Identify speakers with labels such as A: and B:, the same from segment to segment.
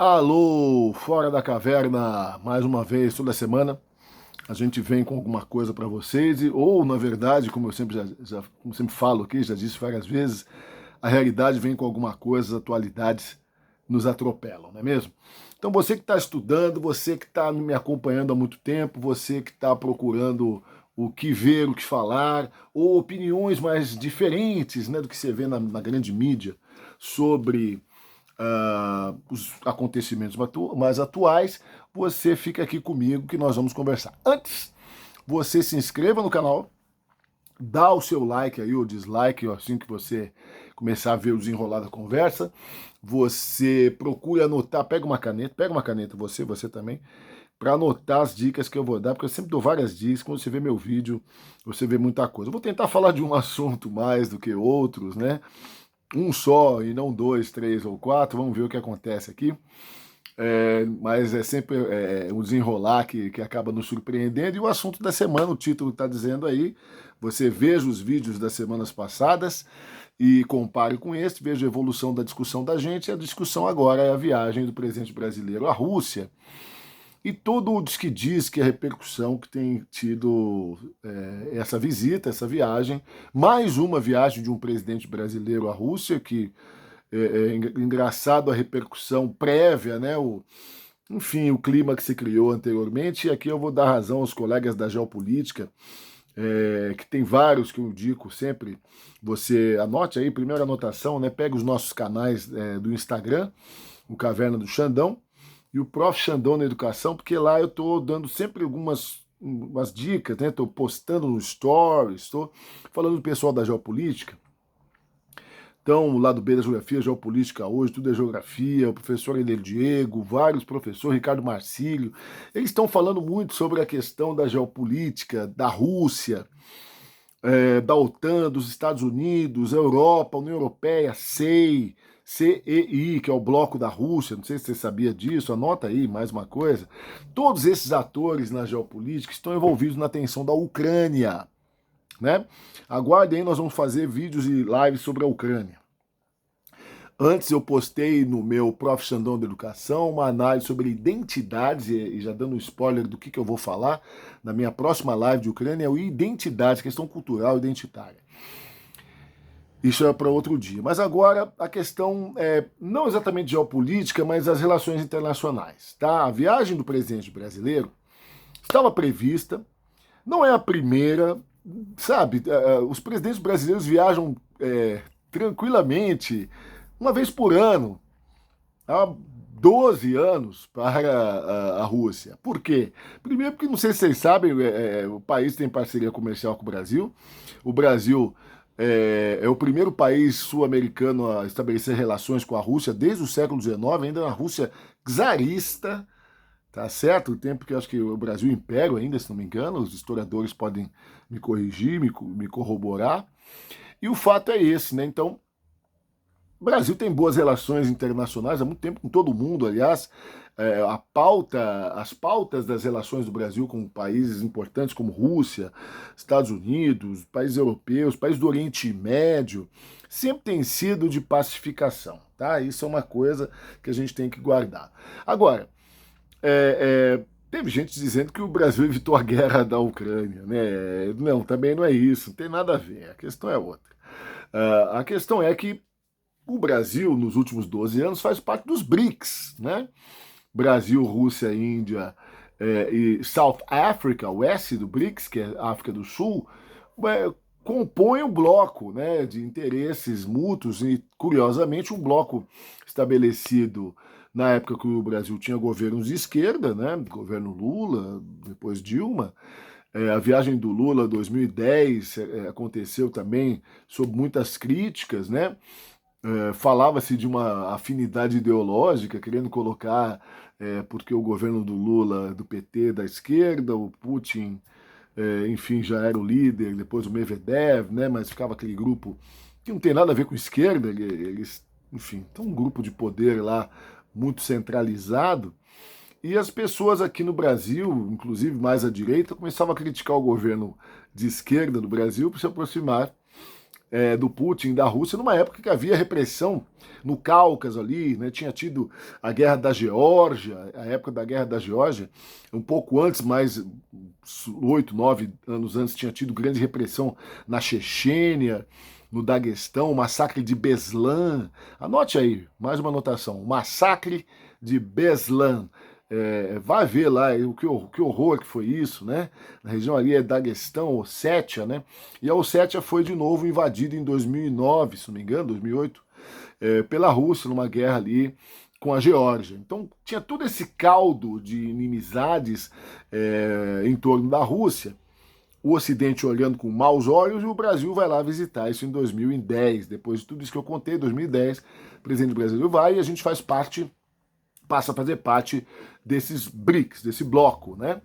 A: Alô, fora da caverna, mais uma vez, toda semana a gente vem com alguma coisa para vocês, ou na verdade, como eu sempre, como sempre falo aqui, já disse várias vezes, a realidade vem com alguma coisa, as atualidades nos atropelam, não é mesmo? Então você que está estudando, você que está me acompanhando há muito tempo, você que está procurando o que ver, o que falar, ou opiniões mais diferentes, né, do que você vê na grande mídia sobre os acontecimentos mais atuais, você fica aqui comigo que nós vamos conversar. Antes, você se inscreva no canal, dá o seu like aí, ou dislike, assim que você começar a ver o desenrolar da conversa. Você procure anotar, pega uma caneta, você também, para anotar as dicas que eu vou dar, porque eu sempre dou várias dicas. Quando você vê meu vídeo, você vê muita coisa. Eu vou tentar falar de um assunto mais do que outros, né? Um só e não dois, três ou quatro, vamos ver o que acontece aqui. Mas é sempre um desenrolar que acaba nos surpreendendo. E o assunto da semana, o título está dizendo aí, você veja os vídeos das semanas passadas e compare com este, veja a evolução da discussão da gente. E a discussão agora é a viagem do presidente brasileiro à Rússia. E todo o que diz que a repercussão que tem tido essa visita, essa viagem, mais uma viagem de um presidente brasileiro à Rússia, que é engraçado a repercussão prévia, né? Enfim, o clima que se criou anteriormente. E aqui eu vou dar razão aos colegas da geopolítica, que tem vários que eu indico sempre. Você anote aí, primeira anotação, né? Pega os nossos canais do Instagram, o Caverna do Xandão, e o Prof. Xandão na Educação, porque lá eu estou dando sempre umas dicas, né? Estou postando nos stories, estou falando do pessoal da geopolítica. Então, o lado B da geografia, geopolítica hoje, tudo é geografia, o professor Eder Diego, vários professores, Ricardo Marcílio, eles estão falando muito sobre a questão da geopolítica, da Rússia, da OTAN, dos Estados Unidos, Europa, União Europeia, CEI, que é o bloco da Rússia, não sei se você sabia disso, anota aí mais uma coisa. Todos esses atores na geopolítica estão envolvidos na tensão da Ucrânia, né? Aguardem aí, nós vamos fazer vídeos e lives sobre a Ucrânia. Antes eu postei no meu Prof. Xandão da Educação uma análise sobre identidades, e já dando um spoiler do que eu vou falar na minha próxima live de Ucrânia, é o identidade, questão cultural identitária. Isso é para outro dia. Mas agora a questão é não exatamente geopolítica, mas as relações internacionais. Tá? A viagem do presidente brasileiro estava prevista, não é a primeira, sabe? Os presidentes brasileiros viajam tranquilamente, uma vez por ano, há 12 anos para a Rússia. Por quê? Primeiro porque, não sei se vocês sabem, o país tem parceria comercial com o Brasil. O Brasil é o primeiro país sul-americano a estabelecer relações com a Rússia desde o século XIX, ainda na Rússia czarista, tá certo? O tempo que eu acho que o Brasil Império ainda, se não me engano, os historiadores podem me corrigir, me corroborar. E o fato é esse, né? Então, o Brasil tem boas relações internacionais há muito tempo com todo mundo, aliás. As pautas das relações do Brasil com países importantes como Rússia, Estados Unidos, países europeus, países do Oriente Médio, sempre tem sido de pacificação, tá? Isso é uma coisa que a gente tem que guardar. Agora, teve gente dizendo que o Brasil evitou a guerra da Ucrânia, né? Não, também não é isso, não tem nada a ver, a questão é outra. A questão é que o Brasil, nos últimos 12 anos, faz parte dos BRICS, né? Brasil, Rússia, Índia e South Africa, o S do BRICS, que é África do Sul, compõem um bloco, né, de interesses mútuos e, curiosamente, um bloco estabelecido na época que o Brasil tinha governos de esquerda, né, governo Lula, depois Dilma. A viagem do Lula, 2010, aconteceu também sob muitas críticas, né? Falava-se de uma afinidade ideológica, querendo colocar, porque o governo do Lula, do PT, da esquerda, o Putin, enfim, já era o líder, depois o Medvedev, né, mas ficava aquele grupo que não tem nada a ver com esquerda, eles, enfim, tem um grupo de poder lá muito centralizado, e as pessoas aqui no Brasil, inclusive mais à direita, começavam a criticar o governo de esquerda do Brasil por se aproximar do Putin, da Rússia, numa época que havia repressão no Cáucaso ali, né? Tinha tido a Guerra da Geórgia, a época da Guerra da Geórgia, um pouco antes, mais 8, 9 anos antes, tinha tido grande repressão na Chechênia, no Daguestão, o massacre de Beslan. Anote aí, mais uma anotação, o massacre de Beslan. Vai ver lá que horror que foi isso, né? Na região ali é Daguestão, Ossétia, né? E a Ossétia foi de novo invadida em 2009, se não me engano, 2008, pela Rússia, numa guerra ali com a Geórgia. Então tinha todo esse caldo de inimizades em torno da Rússia, o Ocidente olhando com maus olhos, e o Brasil vai lá visitar isso em 2010. Depois de tudo isso que eu contei, 2010, o presidente do Brasil vai e a gente passa a fazer parte desses BRICS, desse bloco, né?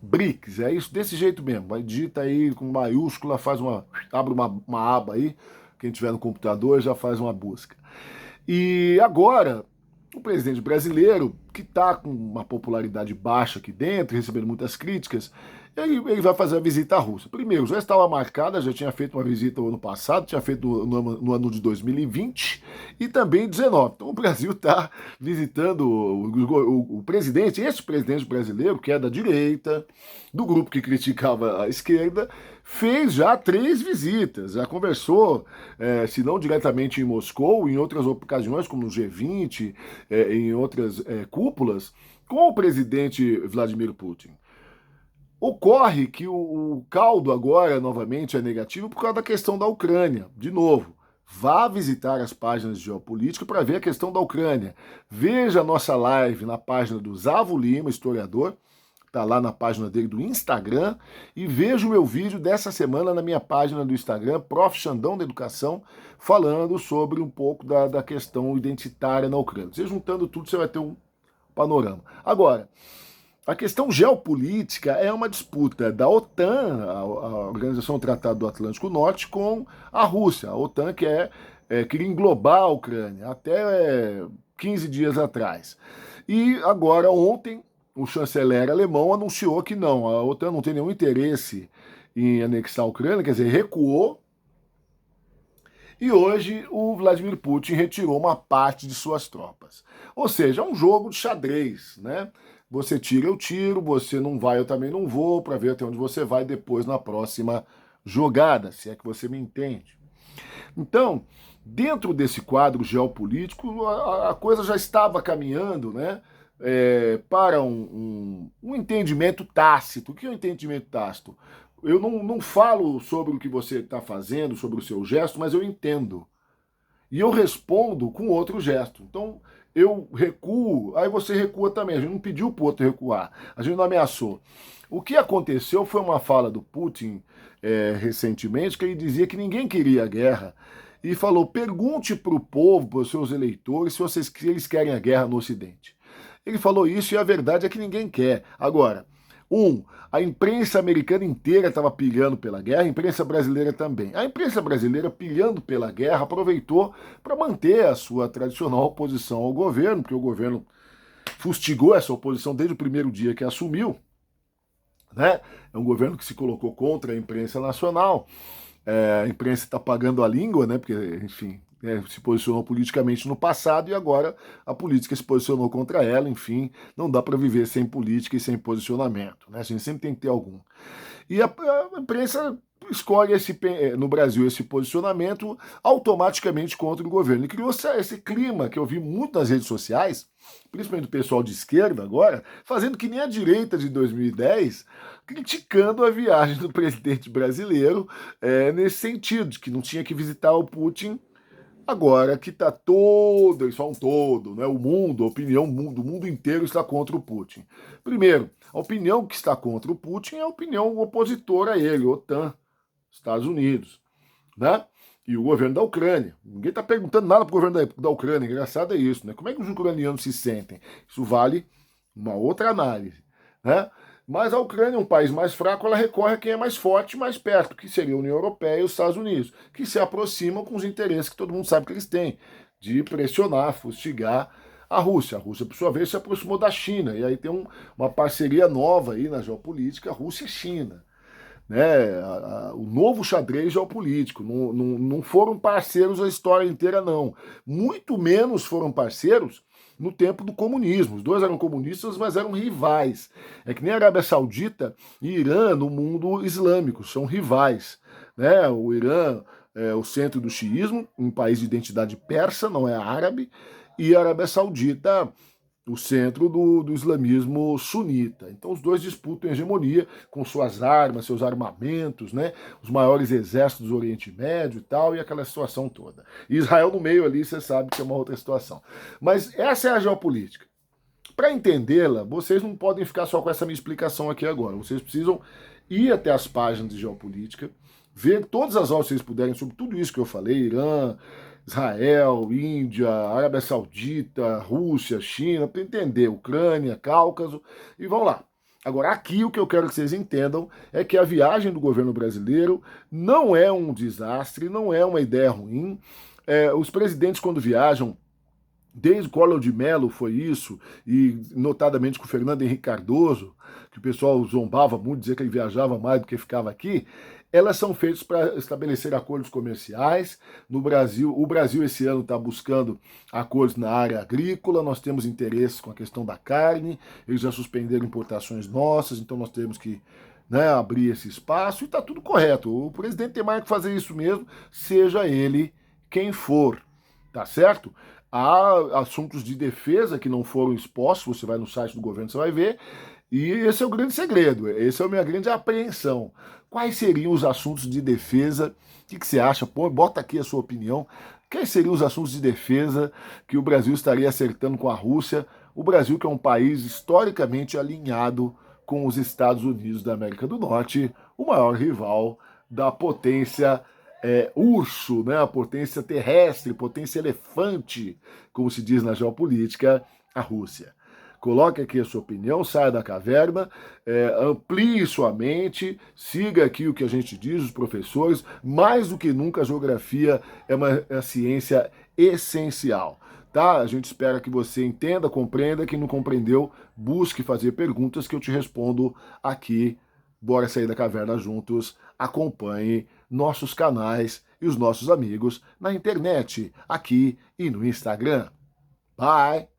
A: BRICS, é isso desse jeito mesmo. Vai, digita aí com maiúscula, abre uma aba aí, quem tiver no computador já faz uma busca. E agora, o presidente brasileiro, que está com uma popularidade baixa aqui dentro, recebendo muitas críticas, ele vai fazer a visita à Rússia. Primeiro, já estava marcada, já tinha feito uma visita no ano passado, tinha feito no ano de 2020 e também 2019. Então o Brasil está visitando o presidente, esse presidente brasileiro, que é da direita, do grupo que criticava a esquerda, fez já 3 visitas, já conversou, se não diretamente em Moscou, em outras ocasiões, como no G20, em outras cúpulas, com o presidente Vladimir Putin. Ocorre que o caldo agora, novamente, é negativo por causa da questão da Ucrânia. De novo, vá visitar as páginas de geopolítica para ver a questão da Ucrânia. Veja a nossa live na página do Zavo Lima, historiador, está lá na página dele do Instagram, e veja o meu vídeo dessa semana na minha página do Instagram, Prof. Xandão da Educação, falando sobre um pouco da questão identitária na Ucrânia. Você juntando tudo, você vai ter um panorama. Agora, a questão geopolítica é uma disputa da OTAN, a Organização do Tratado do Atlântico Norte, com a Rússia. A OTAN queria englobar a Ucrânia até 15 dias atrás. E agora, ontem, o chanceler alemão anunciou que não, a OTAN não tem nenhum interesse em anexar a Ucrânia, quer dizer, recuou. E hoje o Vladimir Putin retirou uma parte de suas tropas. Ou seja, é um jogo de xadrez, né? Você tira, eu tiro, você não vai, eu também não vou, para ver até onde você vai depois na próxima jogada, se é que você me entende. Então, dentro desse quadro geopolítico, a coisa já estava caminhando, né, para um entendimento tácito. O que é um entendimento tácito? Eu não falo sobre o que você está fazendo, sobre o seu gesto, mas eu entendo. E eu respondo com outro gesto. Então, eu recuo, aí você recua também. A gente não pediu para o outro recuar, a gente não ameaçou. O que aconteceu foi uma fala do Putin recentemente, que ele dizia que ninguém queria a guerra, e falou, pergunte para o povo, para os seus eleitores, se eles querem a guerra no Ocidente. Ele falou isso e a verdade é que ninguém quer. Agora, a imprensa americana inteira estava pilhando pela guerra, a imprensa brasileira também. A imprensa brasileira, pilhando pela guerra, aproveitou para manter a sua tradicional oposição ao governo, porque o governo fustigou essa oposição desde o primeiro dia que assumiu, né? É um governo que se colocou contra a imprensa nacional. A imprensa está pagando a língua, né? Porque, enfim, se posicionou politicamente no passado e agora a política se posicionou contra ela. Enfim, não dá para viver sem política e sem posicionamento, né? A gente sempre tem que ter algum. E a imprensa escolhe no Brasil esse posicionamento automaticamente contra o governo. E criou esse clima que eu vi muito nas redes sociais, principalmente do pessoal de esquerda agora, fazendo que nem a direita de 2010, criticando a viagem do presidente brasileiro nesse sentido, de que não tinha que visitar o Putin. Agora que está todo, eles falam todo, né? O mundo, a opinião do mundo inteiro está contra o Putin. Primeiro, a opinião que está contra o Putin é a opinião opositora a ele, OTAN, Estados Unidos, né? E o governo da Ucrânia. Ninguém está perguntando nada para o governo da Ucrânia, engraçado é isso, né? Como é que os ucranianos se sentem? Isso vale uma outra análise, né? Mas a Ucrânia é um país mais fraco, ela recorre a quem é mais forte e mais perto, que seria a União Europeia e os Estados Unidos, que se aproximam com os interesses que todo mundo sabe que eles têm, de pressionar, fustigar a Rússia. A Rússia, por sua vez, se aproximou da China, e aí tem uma parceria nova aí na geopolítica, Rússia e China, né, o novo xadrez geopolítico. Não foram parceiros a história inteira, não. Muito menos foram parceiros no tempo do comunismo. Os dois eram comunistas, mas eram rivais. É que nem a Arábia Saudita e Irã no mundo islâmico, são rivais. Né? O Irã é o centro do xiismo, um país de identidade persa, não é árabe, e a Arábia Saudita o centro do islamismo sunita. Então os dois disputam hegemonia com suas armas, seus armamentos, né? Os maiores exércitos do Oriente Médio e tal, e aquela situação toda. E Israel no meio ali, você sabe que é uma outra situação. Mas essa é a geopolítica. Para entendê-la, vocês não podem ficar só com essa minha explicação aqui agora. Vocês precisam ir até as páginas de geopolítica, ver todas as aulas que vocês puderem sobre tudo isso que eu falei, Irã, Israel, Índia, Arábia Saudita, Rússia, China, para entender, Ucrânia, Cáucaso, e vão lá. Agora, aqui o que eu quero que vocês entendam é que a viagem do governo brasileiro não é um desastre, não é uma ideia ruim. Os presidentes, quando viajam, desde o Collor de Mello foi isso, e notadamente com o Fernando Henrique Cardoso, que o pessoal zombava muito, dizia que ele viajava mais do que ficava aqui, elas são feitas para estabelecer acordos comerciais. No Brasil, o Brasil esse ano está buscando acordos na área agrícola, nós temos interesses com a questão da carne, eles já suspenderam importações nossas, então nós temos que, né, abrir esse espaço, e está tudo correto. O presidente tem mais que fazer isso mesmo, seja ele quem for, tá certo? Há assuntos de defesa que não foram expostos, você vai no site do governo, você vai ver, e esse é o grande segredo, essa é a minha grande apreensão. Quais seriam os assuntos de defesa? O que você acha? Pô, bota aqui a sua opinião. Quais seriam os assuntos de defesa que o Brasil estaria acertando com a Rússia? O Brasil, que é um país historicamente alinhado com os Estados Unidos da América do Norte, o maior rival da potência urso, né? A potência terrestre, potência elefante, como se diz na geopolítica, a Rússia. Coloque aqui a sua opinião, saia da caverna, amplie sua mente, siga aqui o que a gente diz, os professores. Mais do que nunca, a geografia é uma ciência essencial. Tá? A gente espera que você entenda, compreenda. Quem não compreendeu, busque fazer perguntas que eu te respondo aqui. Bora sair da caverna juntos. Acompanhe nossos canais e os nossos amigos na internet, aqui e no Instagram. Bye!